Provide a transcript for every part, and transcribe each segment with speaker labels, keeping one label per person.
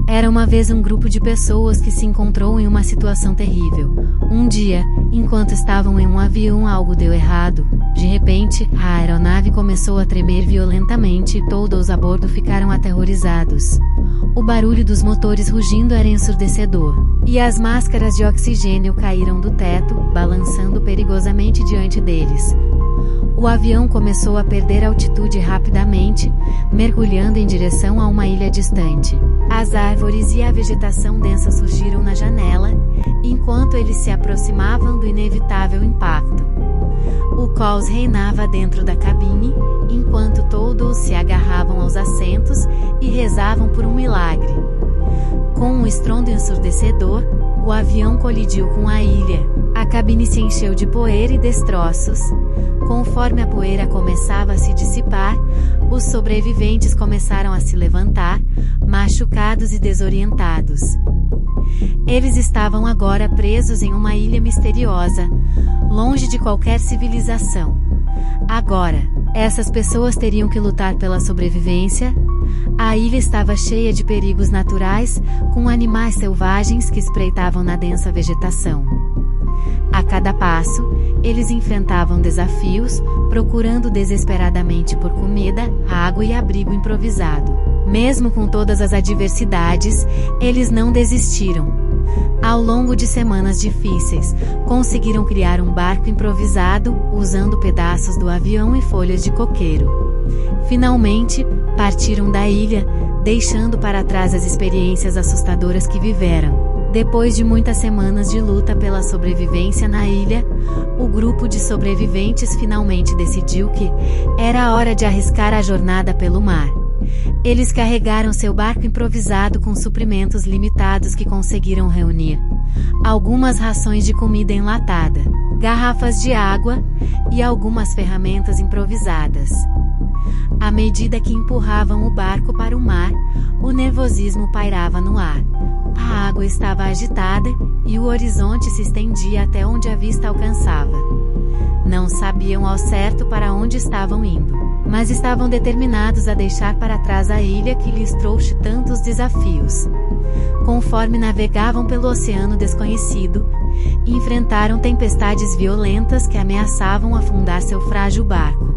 Speaker 1: Era uma vez um grupo de pessoas que se encontrou em uma situação terrível. Um dia, enquanto estavam em um avião, algo deu errado. De repente, a aeronave começou a tremer violentamente e todos a bordo ficaram aterrorizados. O barulho dos motores rugindo era ensurdecedor. E as máscaras de oxigênio caíram do teto, balançando perigosamente diante deles. O avião começou a perder altitude rapidamente, mergulhando em direção a uma ilha distante. As árvores e a vegetação densa surgiram na janela, enquanto eles se aproximavam do inevitável impacto. O caos reinava dentro da cabine, enquanto todos se agarravam aos assentos e rezavam por um milagre. Com um estrondo ensurdecedor, o avião colidiu com a ilha. A cabine se encheu de poeira e destroços. Conforme a poeira começava a se dissipar, os sobreviventes começaram a se levantar, machucados e desorientados. Eles estavam agora presos em uma ilha misteriosa, longe de qualquer civilização. Agora, essas pessoas teriam que lutar pela sobrevivência. A ilha estava cheia de perigos naturais, com animais selvagens que espreitavam na densa vegetação. A cada passo, eles enfrentavam desafios, procurando desesperadamente por comida, água e abrigo improvisado. Mesmo com todas as adversidades, eles não desistiram. Ao longo de semanas difíceis, conseguiram criar um barco improvisado, usando pedaços do avião e folhas de coqueiro. Finalmente, partiram da ilha, deixando para trás as experiências assustadoras que viveram. Depois de muitas semanas de luta pela sobrevivência na ilha, o grupo de sobreviventes finalmente decidiu que era hora de arriscar a jornada pelo mar. Eles carregaram seu barco improvisado com suprimentos limitados que conseguiram reunir: algumas rações de comida enlatada, garrafas de água e algumas ferramentas improvisadas. À medida que empurravam o barco para o mar, o nervosismo pairava no ar. A água estava agitada, e o horizonte se estendia até onde a vista alcançava. Não sabiam ao certo para onde estavam indo, mas estavam determinados a deixar para trás a ilha que lhes trouxe tantos desafios. Conforme navegavam pelo oceano desconhecido, enfrentaram tempestades violentas que ameaçavam afundar seu frágil barco.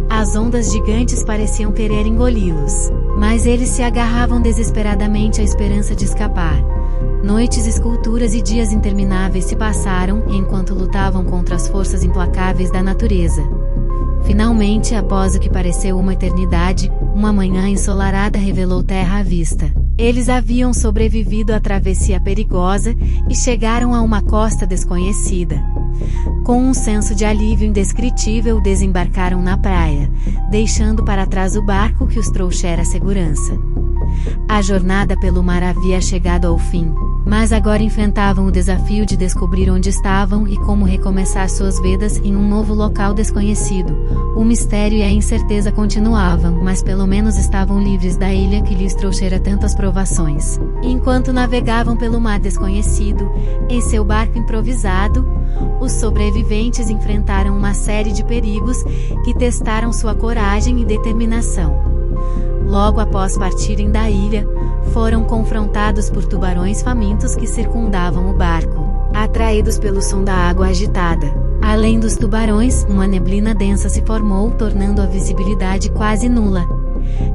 Speaker 1: As ondas gigantes pareciam querer engoli-los, mas eles se agarravam desesperadamente à esperança de escapar. Noites escuras e dias intermináveis se passaram, enquanto lutavam contra as forças implacáveis da natureza. Finalmente, após o que pareceu uma eternidade, uma manhã ensolarada revelou terra à vista. Eles haviam sobrevivido à travessia perigosa e chegaram a uma costa desconhecida. Com um senso de alívio indescritível, desembarcaram na praia, deixando para trás o barco que os trouxera segurança. A jornada pelo mar havia chegado ao fim, mas agora enfrentavam o desafio de descobrir onde estavam e como recomeçar suas vidas em um novo local desconhecido. O mistério e a incerteza continuavam, mas pelo menos estavam livres da ilha que lhes trouxera tantas provações. Enquanto navegavam pelo mar desconhecido, em seu barco improvisado, os sobreviventes enfrentaram uma série de perigos que testaram sua coragem e determinação. Logo após partirem da ilha, foram confrontados por tubarões famintos que circundavam o barco, atraídos pelo som da água agitada. Além dos tubarões, uma neblina densa se formou, tornando a visibilidade quase nula.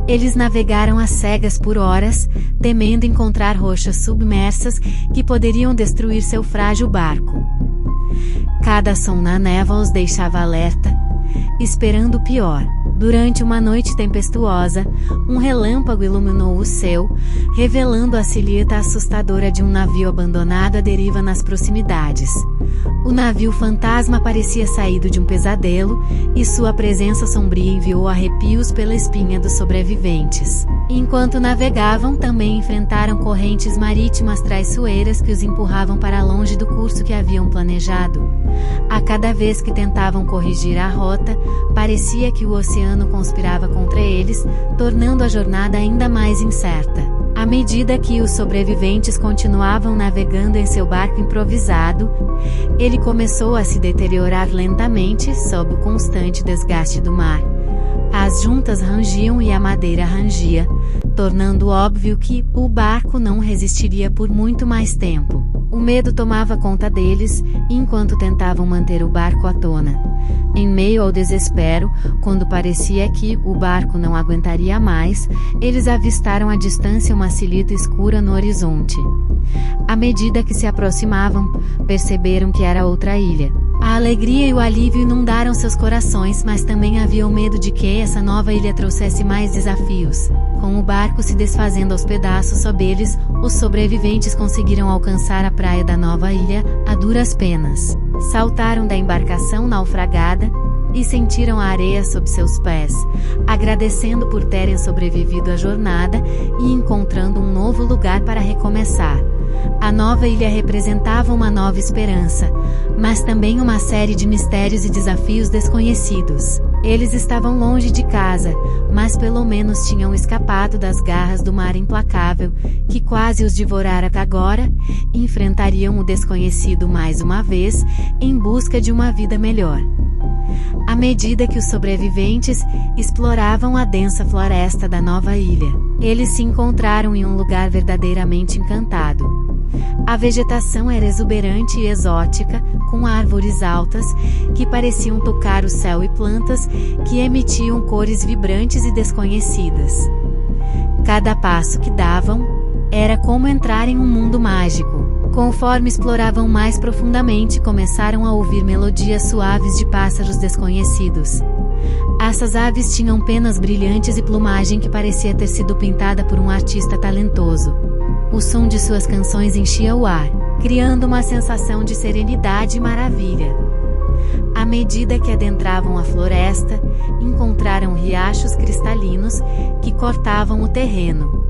Speaker 1: Eles navegaram às cegas por horas, temendo encontrar rochas submersas que poderiam destruir seu frágil barco. Cada som na névoa os deixava alerta, esperando o pior. Durante uma noite tempestuosa, um relâmpago iluminou o céu, revelando a silhueta assustadora de um navio abandonado à deriva nas proximidades. O navio fantasma parecia saído de um pesadelo, e sua presença sombria enviou arrepios pela espinha dos sobreviventes. Enquanto navegavam, também enfrentaram correntes marítimas traiçoeiras que os empurravam para longe do curso que haviam planejado. A cada vez que tentavam corrigir a rota, parecia que o oceano conspirava contra eles, tornando a jornada ainda mais incerta. À medida que os sobreviventes continuavam navegando em seu barco improvisado, ele começou a se deteriorar lentamente sob o constante desgaste do mar. As juntas rangiam e a madeira rangia, tornando óbvio que o barco não resistiria por muito mais tempo. O medo tomava conta deles, enquanto tentavam manter o barco à tona. Em meio ao desespero, quando parecia que o barco não aguentaria mais, eles avistaram à distância uma silhueta escura no horizonte. À medida que se aproximavam, perceberam que era outra ilha. A alegria e o alívio inundaram seus corações, mas também havia o medo de que essa nova ilha trouxesse mais desafios. Com o barco se desfazendo aos pedaços sob eles, os sobreviventes conseguiram alcançar a praia da nova ilha, a duras penas. Saltaram da embarcação naufragada e sentiram a areia sob seus pés, agradecendo por terem sobrevivido à jornada e encontrando um novo lugar para recomeçar. A nova ilha representava uma nova esperança, mas também uma série de mistérios e desafios desconhecidos. Eles estavam longe de casa, mas pelo menos tinham escapado das garras do mar implacável, que quase os devorara agora, e enfrentariam o desconhecido mais uma vez, em busca de uma vida melhor. À medida que os sobreviventes exploravam a densa floresta da nova ilha, eles se encontraram em um lugar verdadeiramente encantado. A vegetação era exuberante e exótica, com árvores altas, que pareciam tocar o céu e plantas, que emitiam cores vibrantes e desconhecidas. Cada passo que davam, era como entrar em um mundo mágico. Conforme exploravam mais profundamente, começaram a ouvir melodias suaves de pássaros desconhecidos. Essas aves tinham penas brilhantes e plumagem que parecia ter sido pintada por um artista talentoso. O som de suas canções enchia o ar, criando uma sensação de serenidade e maravilha. À medida que adentravam a floresta, encontraram riachos cristalinos que cortavam o terreno,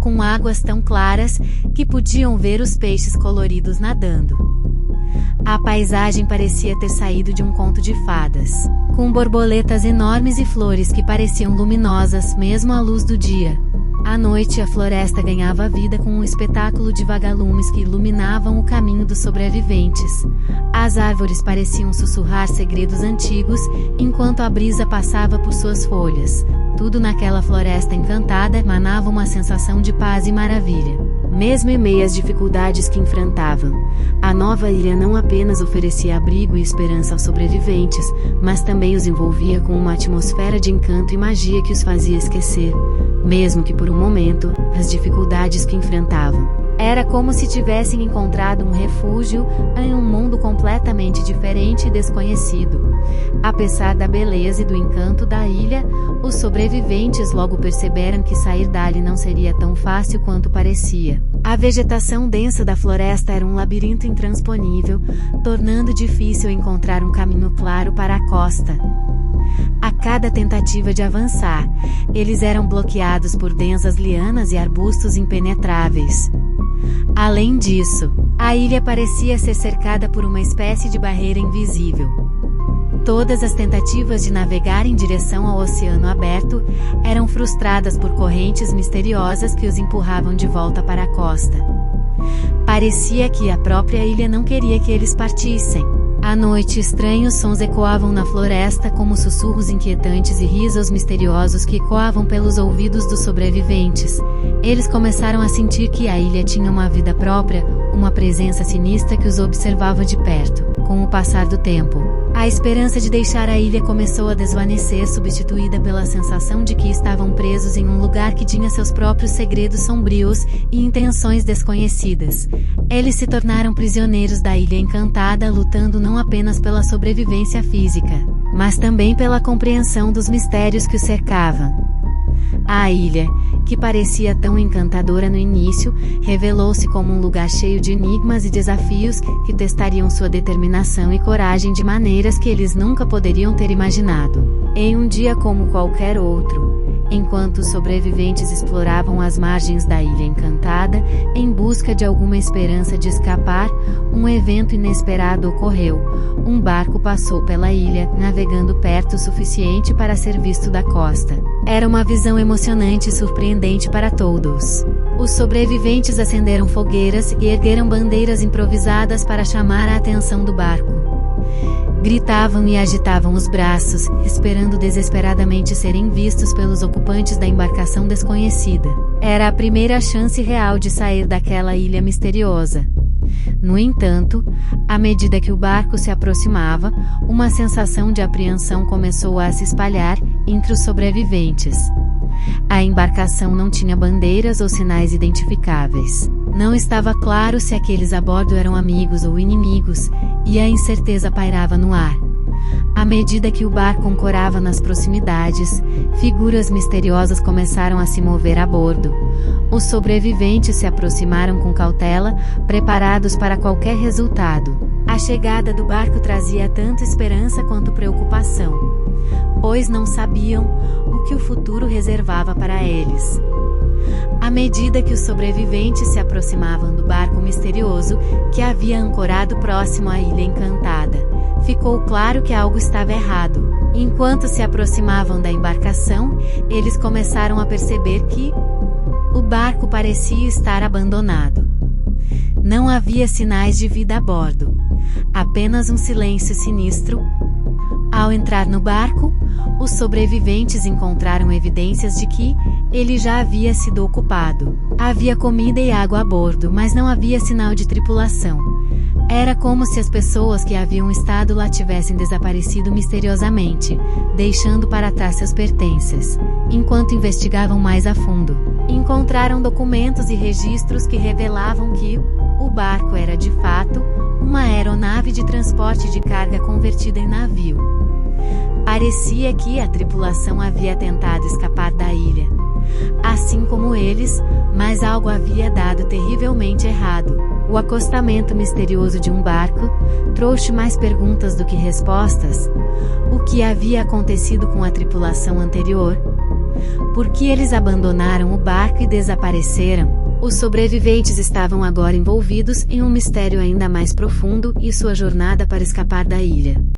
Speaker 1: com águas tão claras que podiam ver os peixes coloridos nadando. A paisagem parecia ter saído de um conto de fadas, com borboletas enormes e flores que pareciam luminosas mesmo à luz do dia. À noite, a floresta ganhava vida com um espetáculo de vagalumes que iluminavam o caminho dos sobreviventes. As árvores pareciam sussurrar segredos antigos, enquanto a brisa passava por suas folhas. Tudo naquela floresta encantada emanava uma sensação de paz e maravilha. Mesmo em meio às dificuldades que enfrentavam, a nova ilha não apenas oferecia abrigo e esperança aos sobreviventes, mas também os envolvia com uma atmosfera de encanto e magia que os fazia esquecer, mesmo que por um momento, as dificuldades que enfrentavam. Era como se tivessem encontrado um refúgio em um mundo completamente diferente e desconhecido. Apesar da beleza e do encanto da ilha, os sobreviventes logo perceberam que sair dali não seria tão fácil quanto parecia. A vegetação densa da floresta era um labirinto intransponível, tornando difícil encontrar um caminho claro para a costa. A cada tentativa de avançar, eles eram bloqueados por densas lianas e arbustos impenetráveis. Além disso, a ilha parecia ser cercada por uma espécie de barreira invisível. Todas as tentativas de navegar em direção ao oceano aberto eram frustradas por correntes misteriosas que os empurravam de volta para a costa. Parecia que a própria ilha não queria que eles partissem. À noite, estranhos sons ecoavam na floresta como sussurros inquietantes e risos misteriosos que ecoavam pelos ouvidos dos sobreviventes. Eles começaram a sentir que a ilha tinha uma vida própria, uma presença sinistra que os observava de perto. Com o passar do tempo, a esperança de deixar a ilha começou a desvanecer, substituída pela sensação de que estavam presos em um lugar que tinha seus próprios segredos sombrios e intenções desconhecidas. Eles se tornaram prisioneiros da ilha encantada, lutando não apenas pela sobrevivência física, mas também pela compreensão dos mistérios que os cercavam. A ilha, que parecia tão encantadora no início, revelou-se como um lugar cheio de enigmas e desafios que testariam sua determinação e coragem de maneiras que eles nunca poderiam ter imaginado. Em um dia como qualquer outro, enquanto os sobreviventes exploravam as margens da ilha encantada, em busca de alguma esperança de escapar, um evento inesperado ocorreu. Um barco passou pela ilha, navegando perto o suficiente para ser visto da costa. Era uma visão emocionante e surpreendente para todos. Os sobreviventes acenderam fogueiras e ergueram bandeiras improvisadas para chamar a atenção do barco. Gritavam e agitavam os braços, esperando desesperadamente serem vistos pelos ocupantes da embarcação desconhecida. Era a primeira chance real de sair daquela ilha misteriosa. No entanto, à medida que o barco se aproximava, uma sensação de apreensão começou a se espalhar entre os sobreviventes. A embarcação não tinha bandeiras ou sinais identificáveis. Não estava claro se aqueles a bordo eram amigos ou inimigos, e a incerteza pairava no ar. À medida que o barco ancorava nas proximidades, figuras misteriosas começaram a se mover a bordo. Os sobreviventes se aproximaram com cautela, preparados para qualquer resultado. A chegada do barco trazia tanto esperança quanto preocupação, pois não sabiam o que o futuro reservava para eles. À medida que os sobreviventes se aproximavam do barco misterioso, que havia ancorado próximo à Ilha Encantada, ficou claro que algo estava errado. Enquanto se aproximavam da embarcação, eles começaram a perceber que o barco parecia estar abandonado. Não havia sinais de vida a bordo, apenas um silêncio sinistro. Ao entrar no barco, os sobreviventes encontraram evidências de que ele já havia sido ocupado. Havia comida e água a bordo, mas não havia sinal de tripulação. Era como se as pessoas que haviam estado lá tivessem desaparecido misteriosamente, deixando para trás seus pertences. Enquanto investigavam mais a fundo, encontraram documentos e registros que revelavam que o barco era de fato uma aeronave de transporte de carga convertida em navio. Parecia que a tripulação havia tentado escapar da ilha, assim como eles, mas algo havia dado terrivelmente errado. O acostamento misterioso de um barco trouxe mais perguntas do que respostas. O que havia acontecido com a tripulação anterior? Por que eles abandonaram o barco e desapareceram? Os sobreviventes estavam agora envolvidos em um mistério ainda mais profundo e sua jornada para escapar da ilha